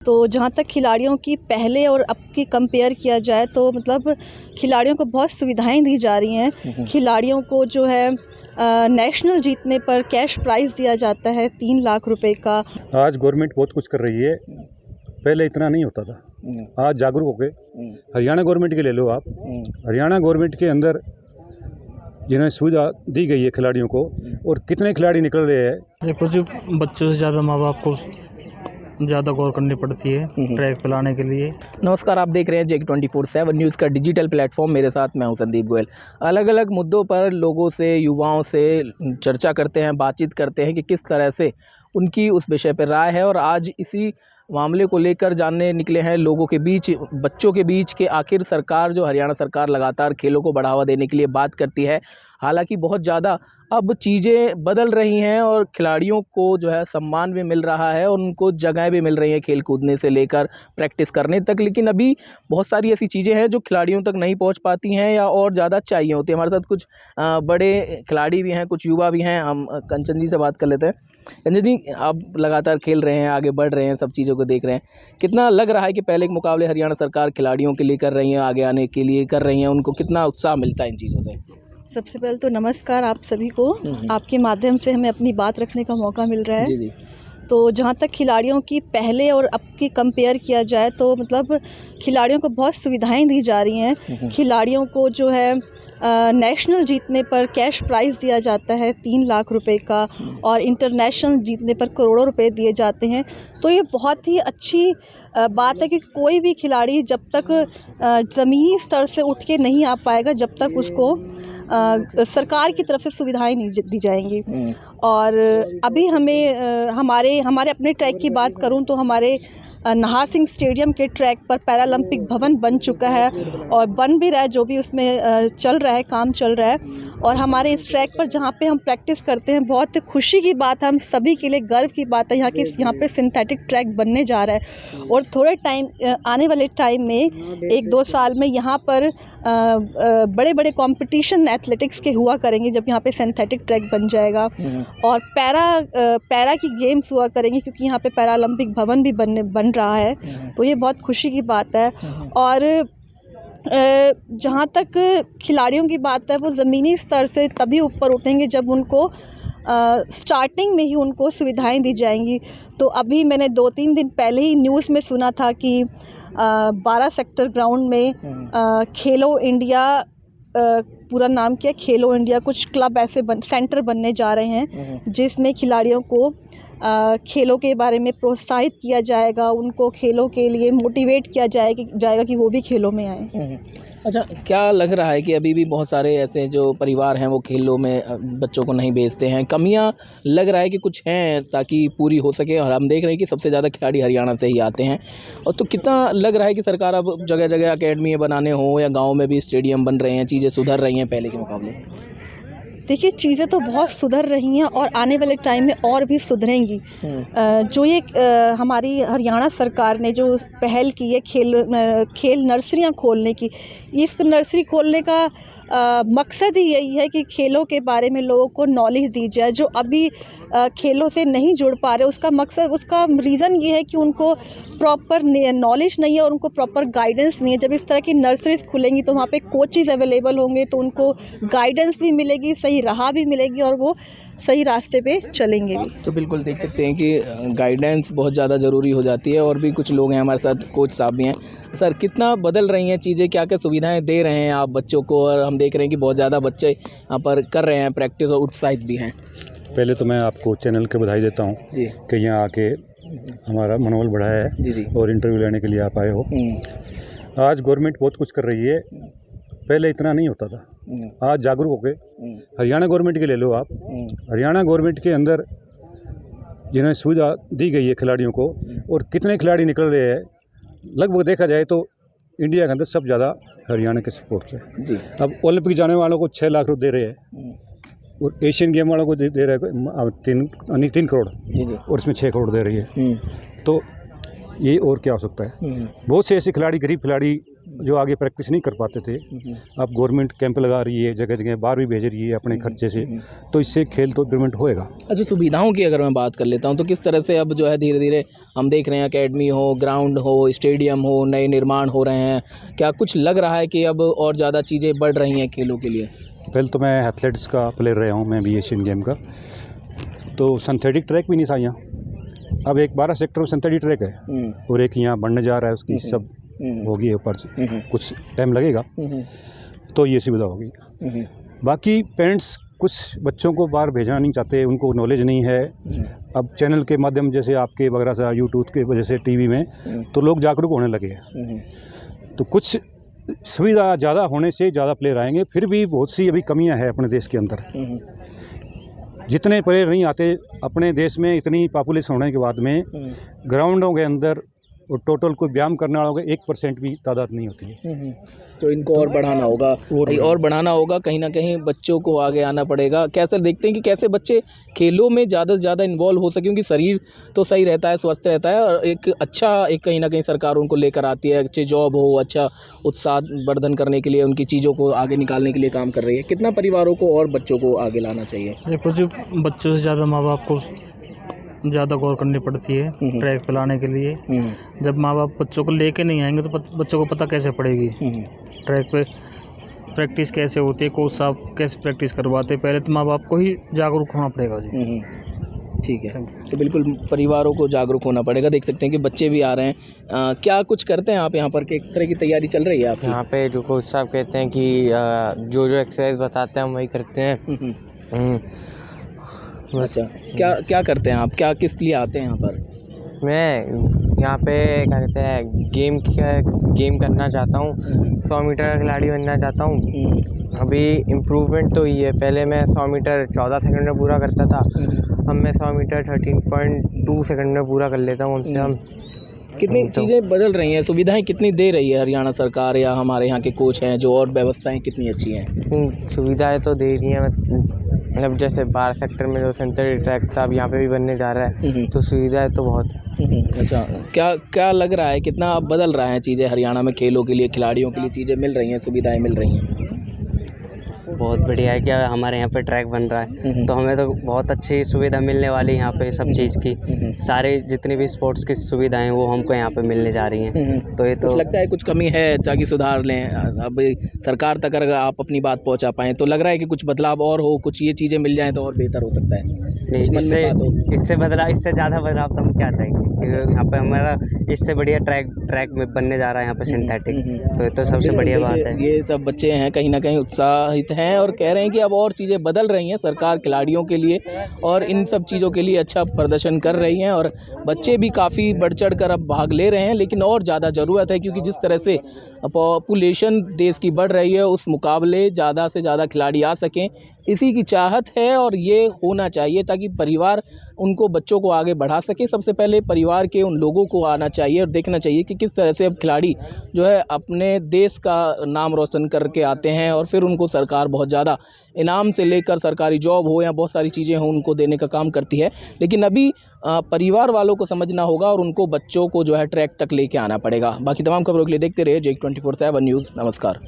तो जहाँ तक खिलाड़ियों की पहले और अब की कंपेयर किया जाए तो मतलब खिलाड़ियों को बहुत सुविधाएं दी जा रही हैं। खिलाड़ियों को जो है नेशनल जीतने पर कैश प्राइज़ दिया जाता है 3 लाख रुपए का। आज गवर्नमेंट बहुत कुछ कर रही है, पहले इतना नहीं होता था। आज जागरूक हो गए। हरियाणा गवर्नमेंट के ले लो आप, हरियाणा गवर्नमेंट के अंदर जिन्हें सुविधा दी गई है खिलाड़ियों को, और कितने खिलाड़ी निकल रहे हैं। देखो जी, बच्चों से ज़्यादा माँ बाप को ज़्यादा गौर करनी पड़ती है ट्रैक पे लाने के लिए। नमस्कार, आप देख रहे हैं जेक 24/7 न्यूज़ का डिजिटल प्लेटफॉर्म। मेरे साथ मैं हूं संदीप गोयल। अलग अलग मुद्दों पर लोगों से, युवाओं से चर्चा करते हैं, बातचीत करते हैं कि किस तरह से उनकी उस विषय पर राय है। और आज इसी मामले को लेकर जानने निकले हैं लोगों के बीच, बच्चों के बीच कि आखिर सरकार, जो हरियाणा सरकार लगातार खेलों को बढ़ावा देने के लिए बात करती है, हालांकि बहुत ज़्यादा अब चीज़ें बदल रही हैं और खिलाड़ियों को जो है सम्मान भी मिल रहा है और उनको जगह भी मिल रही हैं खेल कूदने से लेकर प्रैक्टिस करने तक। लेकिन अभी बहुत सारी ऐसी चीज़ें हैं जो खिलाड़ियों तक नहीं पहुंच पाती हैं या और ज़्यादा चाहिए होती है। हमारे साथ कुछ बड़े खिलाड़ी भी हैं, कुछ युवा भी हैं। हम कंचन जी से बात कर लेते हैं। कंचन जी, आप लगातार खेल रहे हैं, आगे बढ़ रहे हैं, सब चीज़ों को देख रहे हैं, कितना लग रहा है कि पहले के मुकाबले हरियाणा सरकार खिलाड़ियों के लिए कर रही है, आगे आने के लिए कर रही हैं, उनको कितना उत्साह मिलता है इन चीज़ों से? सबसे पहले तो नमस्कार आप सभी को। आपके माध्यम से हमें अपनी बात रखने का मौका मिल रहा है। जी जी। तो जहाँ तक खिलाड़ियों की पहले और अब की कंपेयर किया जाए तो मतलब खिलाड़ियों को बहुत सुविधाएं दी जा रही हैं। खिलाड़ियों को जो है नेशनल जीतने पर कैश प्राइज़ दिया जाता है 3 लाख रुपए का, और इंटरनेशनल जीतने पर करोड़ों रुपए दिए जाते हैं। तो ये बहुत ही अच्छी बात है कि कोई भी खिलाड़ी जब तक ज़मीनी स्तर से उठ के नहीं आ पाएगा, जब तक उसको सरकार की तरफ से सुविधाएं नहीं दी जाएंगी। और अभी हमें हमारे अपने ट्रैक की बात करूं तो हमारे नाहर सिंह स्टेडियम के ट्रैक पर पैरालंपिक भवन बन चुका है और बन भी रहा है, जो भी उसमें चल रहा है, काम चल रहा है। और हमारे इस ट्रैक पर जहाँ पे हम प्रैक्टिस करते हैं, बहुत खुशी की बात है, हम सभी के लिए गर्व की बात है यहाँ पे सिंथेटिक ट्रैक बनने जा रहा है। और थोड़े टाइम, आने वाले टाइम में 1-2 साल में यहाँ पर बड़े बड़े कंपटीशन एथलेटिक्स के हुआ करेंगे जब यहाँ पे सिंथेटिक ट्रैक बन जाएगा। और पैरा की गेम्स हुआ करेंगे क्योंकि यहाँ पे पैरालंपिक भवन भी बन रहा है। तो ये बहुत खुशी की बात है। और जहाँ तक खिलाड़ियों की बात है, वो ज़मीनी स्तर से तभी ऊपर उठेंगे जब उनको स्टार्टिंग में ही उनको सुविधाएं दी जाएंगी। तो अभी मैंने 2-3 दिन पहले ही न्यूज़ में सुना था कि 12 सेक्टर ग्राउंड में खेलो इंडिया, पूरा नाम क्या, खेलो इंडिया, कुछ क्लब ऐसे सेंटर बनने जा रहे हैं जिसमें खिलाड़ियों को खेलों के बारे में प्रोत्साहित किया जाएगा, उनको खेलों के लिए मोटिवेट किया जाएगा कि वो भी खेलों में आए। अच्छा, क्या लग रहा है कि अभी भी बहुत सारे ऐसे जो परिवार हैं वो खेलों में बच्चों को नहीं भेजते हैं? कमियां लग रहा है कि कुछ हैं ताकि पूरी हो सके, और हम देख रहे हैं कि सबसे ज़्यादा खिलाड़ी हरियाणा से ही आते हैं। और तो कितना लग रहा है कि सरकार अब जगह जगह अकेडमी बनाने हो या गाँव में भी स्टेडियम बन रहे हैं, चीज़ें सुधर रही हैं पहले के मुकाबले? देखिए, चीज़ें तो बहुत सुधर रही हैं और आने वाले टाइम में और भी सुधरेंगी। जो ये हमारी हरियाणा सरकार ने जो पहल की है खेल नर्सरियां खोलने की, इस नर्सरी खोलने का मकसद ही यही है कि खेलों के बारे में लोगों को नॉलेज दी जाए। जो अभी खेलों से नहीं जुड़ पा रहे, उसका रीज़न ये है कि उनको प्रॉपर नॉलेज नहीं है और उनको प्रॉपर गाइडेंस नहीं है। जब इस तरह की नर्सरीज खुलेंगी तो वहाँ पे कोचेज़ अवेलेबल होंगे, तो उनको गाइडेंस भी मिलेगी, सही राह भी मिलेगी और वो सही रास्ते पे चलेंगे भी। तो बिल्कुल देख सकते हैं कि गाइडेंस बहुत ज़्यादा ज़रूरी हो जाती है। और भी कुछ लोग हैं हमारे साथ, कोच साहब भी हैं। सर, कितना बदल रही हैं चीज़ें, क्या क्या सुविधाएं दे रहे हैं आप बच्चों को? और हम देख रहे हैं कि बहुत ज़्यादा बच्चे यहाँ पर कर रहे हैं प्रैक्टिस और उत्साहित भी हैं। पहले तो मैं आपको चैनल के बधाई देता हूँ कि यहाँ आके हमारा मनोबल बढ़ाया है। जी। और इंटरव्यू लेने के लिए आप आए हो। आज गवर्नमेंट बहुत कुछ कर रही है, पहले इतना नहीं होता था। आज जागरूक हो गए। हरियाणा गवर्नमेंट के ले लो आप, हरियाणा गवर्नमेंट के अंदर जिन्हें सुविधा दी गई है खिलाड़ियों को, और कितने खिलाड़ी निकल रहे हैं, लगभग देखा जाए तो इंडिया के अंदर सब ज़्यादा हरियाणा के सपोर्ट से। जी। अब ओलंपिक जाने वालों को 6 लाख रुपये दे रहे हैं और एशियन गेम वालों को दे रहे हैं 3 करोड़। जी। और इसमें 6 करोड़ दे रही है। तो ये और क्या हो सकता है? बहुत से ऐसे खिलाड़ी, गरीब खिलाड़ी जो आगे प्रैक्टिस नहीं कर पाते थे, अब गवर्नमेंट कैंप लगा रही है, जगह जगह बाहर भी भेज रही है अपने खर्चे से, तो इससे खेल तो इम्प्रूवमेंट होएगा। अच्छा, सुविधाओं की अगर मैं बात कर लेता हूँ तो किस तरह से अब जो है धीरे धीरे हम देख रहे हैं एकेडमी हो, ग्राउंड हो, स्टेडियम हो, नए निर्माण हो रहे हैं, क्या कुछ लग रहा है कि अब और ज़्यादा चीज़ें बढ़ रही हैं खेलों के लिए? पहले तो मैं एथलेटिक्स का प्लेयर रहा हूँ, मैं भी एशियन गेम का, तो सिंथेटिक ट्रैक भी नहीं था यहाँ, अब एक 12 सेक्टर में सिंथेटिक ट्रैक है और एक यहाँ बनने जा रहा है, उसकी सब होगी ऊपर से, कुछ टाइम लगेगा तो ये सुविधा होगी। बाकी पेरेंट्स कुछ बच्चों को बाहर भेजना नहीं चाहते, उनको नॉलेज नहीं है। अब चैनल के माध्यम जैसे आपके वगैरह से, यूट्यूब के वजह से, टीवी में, तो लोग जागरूक होने लगे हैं, तो कुछ सुविधा ज़्यादा होने से ज़्यादा प्लेयर आएंगे। फिर भी बहुत सी अभी कमियां हैं अपने देश के अंदर, जितने प्लेयर नहीं आते अपने देश में, इतनी पॉपुलेशन होने के बाद में ग्राउंडों के अंदर और टोटल कोई व्यायाम करने वालों का 1% भी तादाद नहीं होती है। तो इनको और बढ़ाना होगा, और बढ़ाना होगा, कहीं ना कहीं बच्चों को आगे आना पड़ेगा। कैसे देखते हैं कि कैसे बच्चे खेलों में ज़्यादा से ज़्यादा इन्वॉल्व हो सकें, क्योंकि शरीर तो सही रहता है, स्वस्थ रहता है, और एक कहीं ना कहीं सरकार उनको लेकर आती है, अच्छे जॉब हो, अच्छा उत्साह वर्धन करने के लिए, उनकी चीज़ों को आगे निकालने के लिए काम कर रही है। कितना परिवारों को और बच्चों को आगे लाना चाहिए? देखो जो बच्चों से ज़्यादा माँ बाप को ज़्यादा गौर करनी पड़ती है ट्रैक पे लाने के लिए। जब माँ बाप बच्चों को लेके नहीं आएंगे तो बच्चों को पता कैसे पड़ेगी ट्रैक पे प्रैक्टिस कैसे होती है, कोच साहब कैसे प्रैक्टिस करवाते हैं। पहले तो माँ बाप को ही जागरूक होना पड़ेगा जी। ठीक है, तो बिल्कुल परिवारों को जागरूक होना पड़ेगा। देख सकते हैं कि बच्चे भी आ रहे हैं। क्या कुछ करते हैं आप यहाँ पर, किस तरह की तैयारी चल रही है आपकी? यहाँ पे जो कोच साहब कहते हैं कि जो जो एक्सरसाइज बताते हैं हम वही करते हैं। अच्छा, क्या करते हैं आप, क्या किस लिए आते हैं यहाँ पर? मैं यहाँ पे क्या कहते हैं गेम करना चाहता हूँ, 100 मीटर का खिलाड़ी बनना चाहता हूँ। अभी इम्प्रूवमेंट तो ही है, पहले मैं 100 मीटर 14 सेकंड में पूरा करता था, अब मैं 100 मीटर 13.2 सेकंड में पूरा कर लेता हूँ। उनसे हम कितनी चीज़ें बदल रही हैं, सुविधाएं कितनी दे रही है हरियाणा सरकार या हमारे यहाँ के कोच हैं जो, और व्यवस्थाएं कितनी अच्छी हैं? सुविधाएँ तो दे रही हैं, मतलब जैसे 12 सेक्टर में जो सिंथेटिक ट्रैक था अब यहाँ पे भी बनने जा रहा है, तो सुविधाएं तो बहुत है। अच्छा, क्या लग रहा है, कितना अब बदल रहा है चीज़ें हरियाणा में खेलों के लिए, खिलाड़ियों के लिए चीज़ें मिल रही हैं, सुविधाएं मिल रही हैं? बहुत बढ़िया है कि हमारे यहाँ पे ट्रैक बन रहा है, तो हमें तो बहुत अच्छी सुविधा मिलने वाली है यहाँ पे सब चीज़ की। सारे जितनी भी स्पोर्ट्स की सुविधाएं वो हमको यहाँ पे मिलने जा रही हैं। तो ये तो कुछ लगता है कुछ कमी है ताकि सुधार लें, अब सरकार तक अगर आप अपनी बात पहुँचा पाएँ तो लग रहा है कि कुछ बदलाव और हो, कुछ ये चीज़ें मिल जाएँ तो और बेहतर हो सकता है। नहीं, इससे ज़्यादा बदलाव तो हम क्या चाहेंगे, क्योंकि यहाँ पे हमारा इससे बढ़िया ट्रैक में बनने जा रहा है यहाँ पे सिंथेटिक, तो ये तो सबसे बढ़िया बात है। ये सब बच्चे हैं कहीं ना कहीं उत्साहित हैं और कह रहे हैं कि अब और चीज़ें बदल रही हैं, सरकार खिलाड़ियों के लिए और इन सब चीज़ों के लिए अच्छा प्रदर्शन कर रही हैं, और बच्चे भी काफ़ी बढ़ चढ़ कर अब भाग ले रहे हैं। लेकिन और ज़्यादा ज़रूरत है, क्योंकि जिस तरह से पॉपुलेशन देश की बढ़ रही है उस मुकाबले ज़्यादा से ज़्यादा खिलाड़ी आ सकें, इसी की चाहत है और ये होना चाहिए ताकि परिवार उनको बच्चों को आगे बढ़ा सके। सबसे पहले परिवार के उन लोगों को आना चाहिए और देखना चाहिए कि किस तरह से अब खिलाड़ी जो है अपने देश का नाम रोशन करके आते हैं, और फिर उनको सरकार बहुत ज़्यादा इनाम से लेकर सरकारी जॉब हो या बहुत सारी चीज़ें हों उनको देने का काम करती है। लेकिन अभी परिवार वालों को समझना होगा और उनको बच्चों को जो है ट्रैक तक लेके आना पड़ेगा। बाकी तमाम खबरों के लिए देखते रहिए JEK 24/7 न्यूज़। नमस्कार।